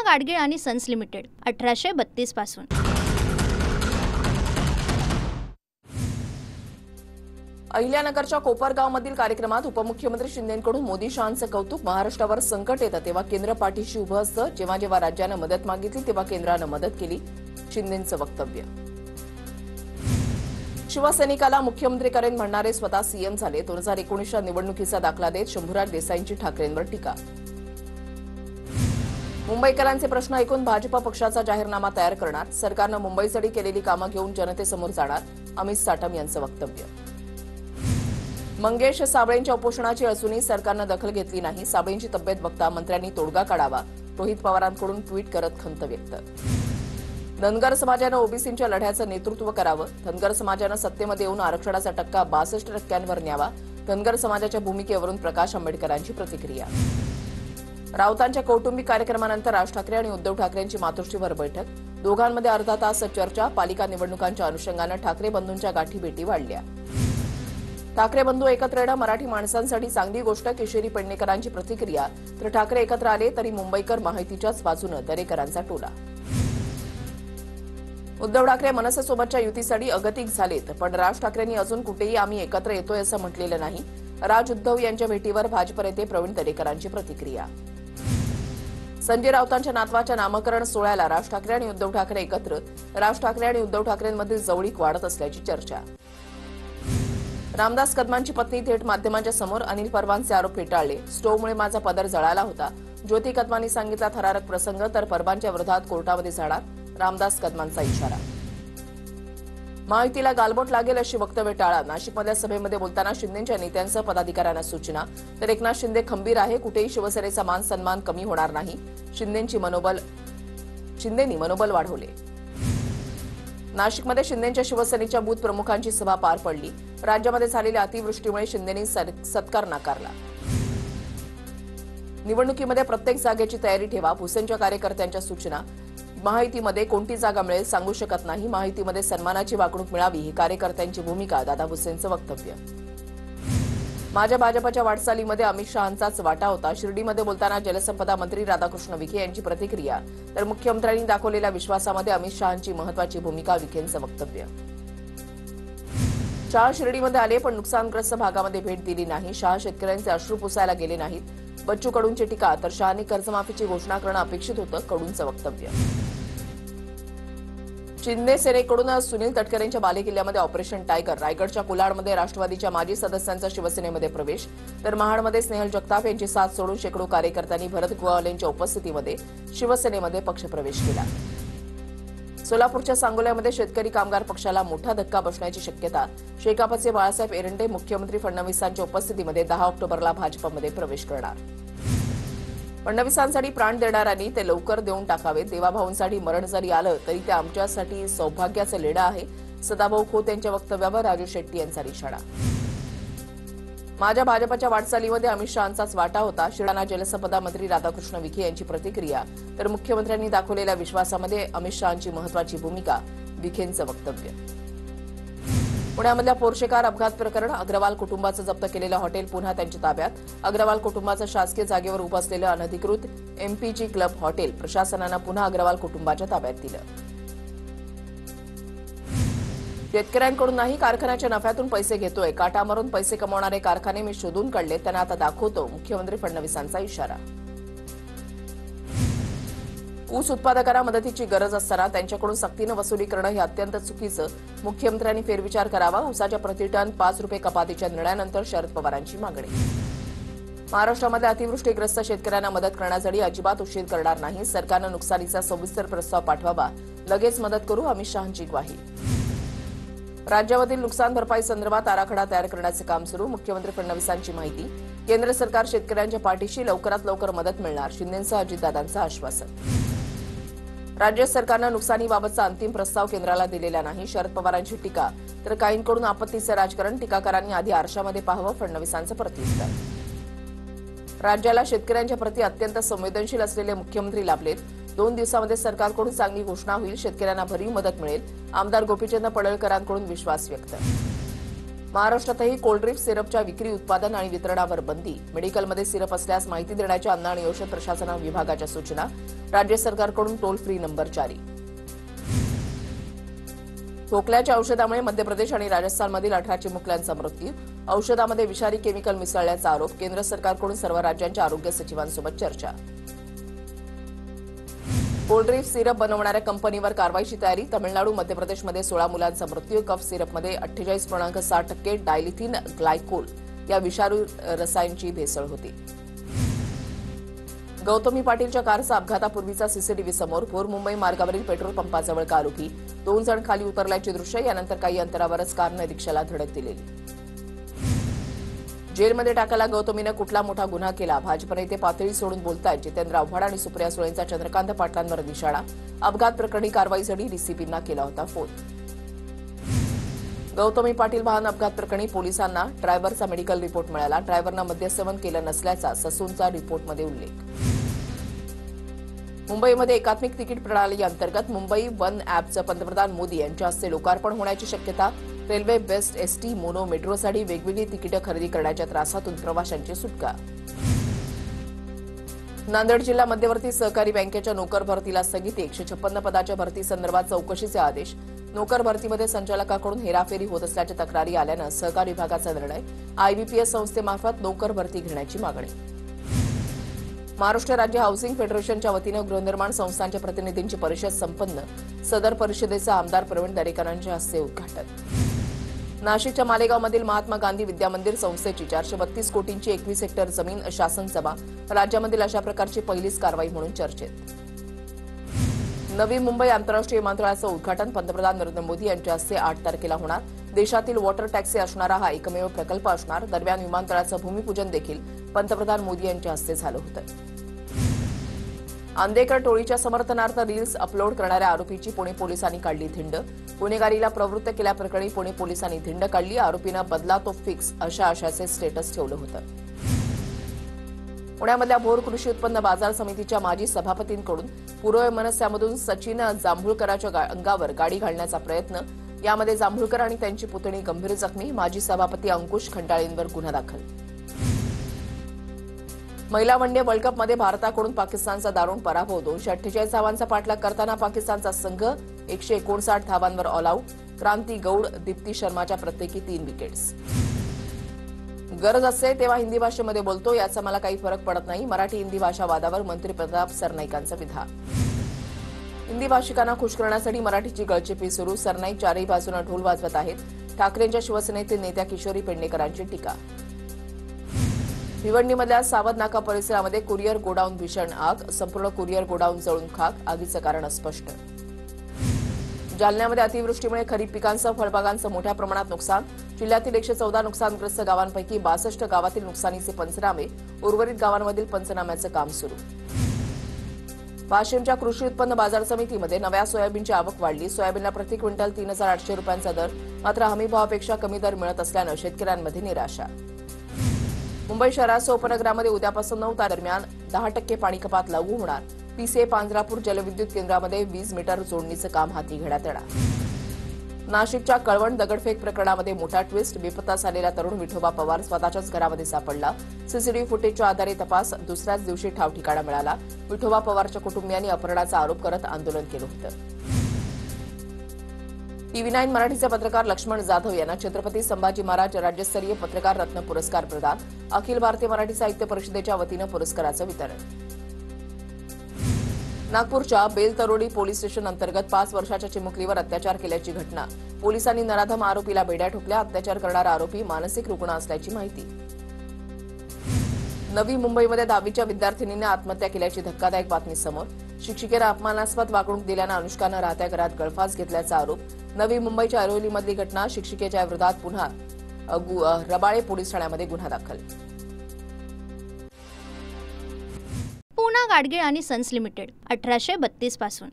गाडगीळ आणि sons limited 1832 पासून। अहिल्यानगरच्या कोपरगावमधील कार्यक्रमात उपमुख्यमंत्री शिंदेंकडून मोदी शहांचं कौतुक। महाराष्ट्रावर संकट येतं तेव्हा केंद्र पाठीशी उभं असतं, जेव्हा जेव्हा राज्यानं मदत मागितली तेव्हा केंद्रानं मदत केली, शिंदेंचं वक्तव्य। शिवसैनिकाला मुख्यमंत्री करेन म्हणणारे स्वतः सीएम झाले। 2019च्या निवडणुकीचा दाखला देत शंभूराज देसाईंची ठाकरेंवर टीका। मुंबईकरांचे प्रश्न ऐकून भाजप पक्षाचा जाहीरनामा तयार करणार, सरकारनं मुंबईसाठी केलेली कामं घेऊन जनतेसमोर जाणार, अमित साटम यांचं वक्तव्य। मंगेश साबळेंच्या उपोषणाची असूनही सरकारनं दखल घेतली नाही, साबळेंची तब्येत बघता मंत्र्यांनी तोडगा काढावा, रोहित पवारांकडून ट्विट करत खंत व्यक्त। धनगर समाजानं ओबीसींच्या लढ्याचं नेतृत्व करावं, धनगर समाजानं सत्तेमध्ये येऊन आरक्षणाचा टक्का 62% न्यावा, धनगर समाजाच्या भूमिकेवरून प्रकाश आंबेडकरांची प्रतिक्रिया। राऊतांच्या कौटुंबिक कार्यक्रमानंतर राज ठाकरे आणि उद्धव ठाकरेंची मातोश्रीवर बैठक, दोघांमध्ये अर्धा तास चर्चा। पालिका निवडणुकांच्या अनुषंगानं ठाकरे बंधूंच्या गाठीभेटी वाढल्या। ठाकरे बंधू एकत्र येणं मराठी माणसांसाठी चांगली गोष्ट, किशोरी पेडणेकरांची प्रतिक्रिया। तर ठाकरे एकत्र आले तरी मुंबईकर महायुतीच्याच बाजूनं, दरेकरांचा टोला। उद्धव ठाकरे मनसेसोबतच्या युतीसाठी अगतिक झालेत, पण राज ठाकरेंनी अजून कुठेही आम्ही एकत्र येतोय असं म्हटलेलं नाही। राज उद्धव यांच्या भेटीवर भाजप नेते प्रवीण दरेकरांची प्रतिक्रिया। संजय राऊतांच्या नातवाच्या नामकरण सोहळ्याला राज ठाकरे आणि उद्धव ठाकरे एकत्र, राज ठाकरे आणि उद्धव ठाकरेंमधील जवळीक वाढत असल्याची चर्चा। रामदास कदमांची पत्नी थेट माध्यमांच्या समोर अनिल परबांचे आरोप फेटाळले, स्टोव्हमुळे माझा पदर जळाला होता, ज्योती कदमांनी सांगितला थरारक प्रसंग, तर परबांच्या विरोधात कोर्टामध्ये जाणार, रामदास कदमांचा इशारा। महायुतीला गालबोट लागेल अशी वक्तव्य टाळा, नाशिकमधल्या सभेमध्ये बोलताना शिंदेंच्या नेत्यांसह पदाधिकाऱ्यांना सूचना। तर एकनाथ शिंदे खंबीर आहे, कुठेही शिवसेनेचा मान सन्मान कमी होणार नाही, शिंदेंनी मनोबल वाढवले। नाशिकमध्ये शिंदेंच्या शिवसेनेच्या बूथ प्रमुखांची सभा पार पडली, राज्यामध्ये झालेल्या अतिवृष्टीमुळे शिंदेंनी सत्कार नाकारला। निवडणुकीमध्ये प्रत्येक जागेची तयारी ठेवा, भुसेंच्या कार्यकर्त्यांच्या सूचना। महायुतीमध्ये कोणती जागा मिळेल सांगू शकत नाही, महायुतीमध्ये सन्मानाची वागणूक मिळावी ही कार्यकर्त्यांची भूमिका, दादा भुसेंचं वक्तव्य। माझ्या भाजपच्या वाटचालीमध्ये अमित शहांचाच वाटा होता, शिर्डीमध्ये बोलताना जलसंपदा मंत्री राधाकृष्ण विखे यांची प्रतिक्रिया। तर मुख्यमंत्र्यांनी दाखवलेल्या विश्वासामध्ये अमित शहांची महत्वाची भूमिका, विखेंचं वक्तव्य। शहा शिर्डीमध्ये आले पण नुकसानग्रस्त भागामध्ये भेट दिली नाही, शहा शेतकऱ्यांचे अश्रू पुसायला गेले नाहीत, बच्चू कडूंची टीका। तर शहांनी कर्जमाफीची घोषणा करणं अपेक्षित होतं, कडूंचं वक्तव्य। शिंदे सेनेकडून सुनील तटकरेंच्या बालेकिल्ल्यामध्ये ऑपरेशन टायगर, रायगडच्या कुलाडमध्ये राष्ट्रवादीच्या माजी सदस्यांचा शिवसेनेमध्ये प्रवेश। तर महाडमध्ये स्नेहल जगताप यांची साथ सोडून शेकडो कार्यकर्त्यांनी भरत गोवालेंच्या उपस्थितीमध्ये शिवसेनेमध्ये पक्षप्रवेश केला। सोलापूरच्या सांगोल्यामध्ये शेतकरी कामगार पक्षाला मोठा धक्का बसण्याची शक्यता, शेकापचे बाळासाहेब एरंडे मुख्यमंत्री फडणवीसांच्या उपस्थितीमध्ये 10 ऑक्टोबरला भाजपमध्ये प्रवेश करणार। फडणवीसांसाठी प्राण देणाऱ्यांनी ते लवकर देऊन टाकावे, देवाभाऊंसाठी मरण जरी आलं तरी ते आमच्यासाठी सौभाग्याचं लेणं आहे, सदाभाऊ खोत यांच्या वक्तव्यावर राजू शेट्टी यांचा इशारा। माझ्या भाजपच्या वाटचालीमध्ये अमित शहांचाच वाटा होता, शिळाना जलसंपदा मंत्री राधाकृष्ण विखे यांची प्रतिक्रिया। तर मुख्यमंत्र्यांनी दाखवलेल्या विश्वासामध्ये अमित शहांची महत्वाची भूमिका, विखेंचं वक्तव्य। पुण्यामधल्या पोर्शे कार अपघात प्रकरण, अग्रवाल कुटुंबाचं जप्त केलेलं हॉटेल पुन्हा त्यांच्या ताब्यात, अग्रवाल कुटुंबाचं शासकीय जागेवर उभं असलेलं अनधिकृत एमपीजी क्लब हॉटेल प्रशासनानं पुन्हा अग्रवाल कुटुंबाच्या ताब्यात दिलं। शेतकऱ्यांकडून नाही, कारखान्याच्या नफ्यातून पैसे घेतोय, काटा मारून पैसे कमवणारे कारखाने मी शोधून काढले, त्यांना आता दाखवतो, मुख्यमंत्री फडणवीसांचा इशारा। ऊस उत्पादकांना मदतीची गरज असताना त्यांच्याकडून सक्तीनं वसुली करणं हे अत्यंत चुकीचं, मुख्यमंत्र्यांनी फेरविचार करावा, ऊसाच्या प्रति टन 5 रुपये कपातीच्या निर्णयानंतर शरद पवारांची मागणी। महाराष्ट्रामध्ये अतिवृष्टीग्रस्त शेतकऱ्यांना मदत करण्यासाठी अजिबात उशीर करणार नाही, सरकारनं नुकसानीचा सविस्तर प्रस्ताव पाठवावा, लगेच मदत करू, अमित शहांची ग्वाही। राज्यामधील नुकसान भरपाई संदर्भात आराखडा तयार करण्याचे काम सुरू, मुख्यमंत्री फडणवीसांची माहिती। केंद्र सरकार शेतकऱ्यांच्या पाठीशी, लवकरात लवकर मदत मिळणार, शिंदेंसह अजितदादांचं आश्वासन। राज्य सरकारनं नुकसानीबाबतचा अंतिम प्रस्ताव केंद्राला दिलेला नाही, शरद पवारांची टीका। तर काहींकडून आपत्तीचं राजकारण, टीकाकारांनी आधी आरशामध्ये पाहावं, फडणवीसांचं प्रत्युत्तर। राज्याला शेतकऱ्यांच्या प्रति अत्यंत संवेदनशील असलेले मुख्यमंत्री लाभलेत, 2 दिवसांमध्ये सरकारकडून चांगली घोषणा होईल, शेतकऱ्यांना भरीव मदत मिळेल, आमदार गोपीचंद पडळकरांकडून विश्वास व्यक्त। महाराष्ट्रातही कोल्ड्रिफ्ट सिरपच्या विक्री, उत्पादन आणि वितरणावर बंदी, मेडिकलमध्ये सिरप असल्यास माहिती देण्याच्या अन्न आणि औषध प्रशासन विभागाच्या सूचना। राज्य सरकारकडून टोल फ्री नंबर जारी. खोकल्याच्या औषधामुळे मध्य प्रदेश आणि राजस्थानमधील 18 चिमुकल्यांचा मृत्यू. औषधामध्ये विषारी केमिकल मिसळल्याचा आरोप. केंद्र सरकारकडून सर्व राज्यांच्या आरोग्य सचिवांसोबत चर्चा. कोल्ड्रिफ सिरप बनवणाऱ्या कंपनीवर कारवाईची तयारी. तमिळनाडू, मध्य प्रदेशमध्ये 16 मुलांचा मृत्यू. कफ सिरपमध्ये 48.6% डायलिथिन ग्लायकोल या विषारी रसायनाची भेसळ होती. गौतमी पाटीलच्या कारचा अपघातापूर्वीचा सीसीटीव्ही समोर. भोर मुंबई मार्गावरील पेट्रोल पंपाजवळ कार उभी. 2 जण खाली उतरल्याची दृश्य. यानंतर काही अंतरावरच कारने रिक्षाला धडक दिलेली. जेलमध्ये टाकायला गौतमीनं कुठला मोठा गुन्हा केला? भाजप नेते पातळी सोडून बोलतायत. जितेंद्र आव्हाड आणि सुप्रिया सुळेंचा चंद्रकांत पाटलांवर निशाणा. अपघात प्रकरणी कारवाईसाठी डीसीपींना केला होता फोन. गौतमी पाटील वाहन अपघात प्रकरणी पोलिसांना ड्रायव्हरचा मेडिकल रिपोर्ट मिळाला. ड्रायव्हरनं मद्यसेवन केलं नसल्याचा ससूनचा रिपोर्टमध्ये उल्लेख. मुंबईमध्ये एकात्मिक तिकीट प्रणाली अंतर्गत मुंबई वन अॅपचं पंतप्रधान मोदी यांच्या हस्ते लोकार्पण होण्याची शक्यता. रेल्वे बेस्ट एसटी मोनो मेट्रोसाठी वेगवेगळी तिकीटं खरेदी करण्याच्या त्रासातून प्रवाशांची सुटका. नांदेड जिल्हा मध्यवर्ती सहकारी बँकेच्या नोकर भरतीला स्थगिती. 156 पदाच्या भरतीसंदर्भात चौकशीचे आदेश. नोकर भरतीमध्ये संचालकाकडून हेराफेरी होत असल्याच्या तक्रारी आल्यानं सहकार विभागाचा निर्णय. आयबीपीएस संस्थेमार्फत नोकर भरती घेण्याची मागणी. महाराष्ट्र राज्य हाऊसिंग फेडरेशनच्या वतीनं गृहनिर्माण संस्थांच्या प्रतिनिधींची परिषद संपन्न. सदर परिषदेचं आमदार प्रवीण दरेकरांच्या हस्ते उद्घाटन. नाशिकच्या मालेगावमधील महात्मा गांधी विद्यामंदिर संस्थेची 432 कोटींची 21 हेक्टर जमीन शासनसभा. राज्यामधील अशा प्रकारची पहिलीच कारवाई म्हणून चर्चेत. नवी मुंबई आंतरराष्ट्रीय विमानतळाचं उद्घाटन पंतप्रधान नरेंद्र मोदी यांच्या हस्ते 8 तारखेला होणार. देशातील वॉटर टॅक्सी असणारा हा एकमेव प्रकल्प असणार. दरम्यान विमानतळाचं भूमिपूजन देखील पंतप्रधान मोदी यांच्या हस्ते झालं होतं. आंदेकर टोळीच्या समर्थनार्थ रील्स अपलोड करणाऱ्या आरोपीची पुणे पोलिसांनी काढली धिंड. गुन्हेगारीला प्रवृत्त केल्याप्रकरणी पुणे पोलिसांनी धिंड काढली. आरोपीनं बदला तो फिक्स अशा आशयाचे स्टेटस ठेवलं होतं. पुण्यामधल्या भोर कृषी उत्पन्न बाजार समितीच्या माजी सभापतींकडून पूर्ववैमनस्यामधून सचिन जांभूळकराच्या अंगावर गाडी घालण्याचा प्रयत्न. यामध्ये जांभूळकर आणि त्यांची पुतणी गंभीर जखमी. माजी सभापती अंकुश खंडाळेंवर गुन्हा दाखल. महिला वन डे वर्ल्ड कपमध्ये भारताकडून पाकिस्तानचा दारुण पराभव. 248 धावांचा पाठलाग करताना पाकिस्तानचा संघ 159 धावांवर ऑल आऊट. क्रांती गौड, दीप्ती शर्माच्या प्रत्येकी 3 विकेट्स. गरज असते तेव्हा हिंदी भाषेमध्ये बोलतो, याचा मला काही फरक पडत नाही. मराठी हिंदी भाषा वादावर मंत्री प्रताप सरनाईकांचं विधान. हिंदी भाषिकांना खुश करण्यासाठी मराठीची गळचेपी सुरू. सरनाईक चारही बाजूने ढोल वाजवत आहेत. ठाकरेंच्या शिवसेनेतील नेत्या किशोरी पेडणेकरांची टीका. भिवंडीमधल्या सावध नाका परिसरामध्ये कुरिअर गोडाऊन भीषण आग. संपूर्ण कुरिअर गोडाऊन जळून खाक. आगीचं कारण अस्पष्ट. जालन्यामध्ये अतिवृष्टीमुळे खरीप पिकांसह फळबागांचं मोठ्या प्रमाणात नुकसान. जिल्ह्यातील 114 नुकसानग्रस्त गावांपैकी 62 गावातील नुकसानीचे पंचनामे. उर्वरित गावांमधील पंचनाम्याचं काम सुरू. वाशिमच्या कृषी उत्पन्न बाजार समितीमध्ये नव्या सोयाबीनची आवक वाढली. सोयाबीनला प्रति क्विंटल 3,800 रुपयांचा दर. मात्र हमीभावापेक्षा कमी दर मिळत असल्यानं शेतकऱ्यांमध्ये निराशा. मुंबई शहरासह उपनगरामध्ये उद्यापासून 9 दरम्यान 10% पाणी कपात लागू होणार. पीसीए पांजरापूर जलविद्युत केंद्रामध्ये 20 मीटर जोडणीचं काम हाती घेण्यात येणार. नाशिकच्या कळवण दगडफेक प्रकरणामध्ये मोठा ट्विस्ट. बेपत्ता झालेला तरुण विठोबा पवार स्वतःच्याच घरामध्ये सापडला. सीसीटीव्ही फुटेजच्या आधारे तपास. दुसऱ्याच दिवशी ठावठिकाणा मिळाला. विठोबा पवारच्या कुटुंबियांनी अपहरणाचा आरोप करत आंदोलन केलं होतं. TV9 मराठीचे पत्रकार लक्ष्मण जाधव यांना छत्रपती संभाजी महाराज राज्यस्तरीय पत्रकार रत्न पुरस्कार प्रदान. अखिल भारतीय मराठी साहित्य परिषदेच्या वतीनं पुरस्काराचं वितरण. नागपूरच्या बेलतरोडी पोलीस स्टेशन अंतर्गत 5 वर्षाच्या चिमुकलीवर अत्याचार केल्याची घटना. पोलिसांनी नराधम आरोपीला बेड्या ठोकल्या. अत्याचार करणारा आरोपी मानसिक रुग्ण असल्याची माहिती. नवी मुंबईमध्ये 10वीच्या विद्यार्थिनीने आत्महत्या केल्याची धक्कादायक बातमी समोर. शिक्षिकेला अपमानास्पद वागणूक दिल्यानं अनुष्कानं राहत्या घरात गळफास घेतल्याचा आरोप. नवी मुंबईच्या ऐरोलीमधली घटना. शिक्षिकेच्या विरोधात पुन्हा रबाळे पोलीस ठाण्यामध्ये गुन्हा दाखल. पूना गाडगीळ आणि सन्स लिमिटेड 1832 पासून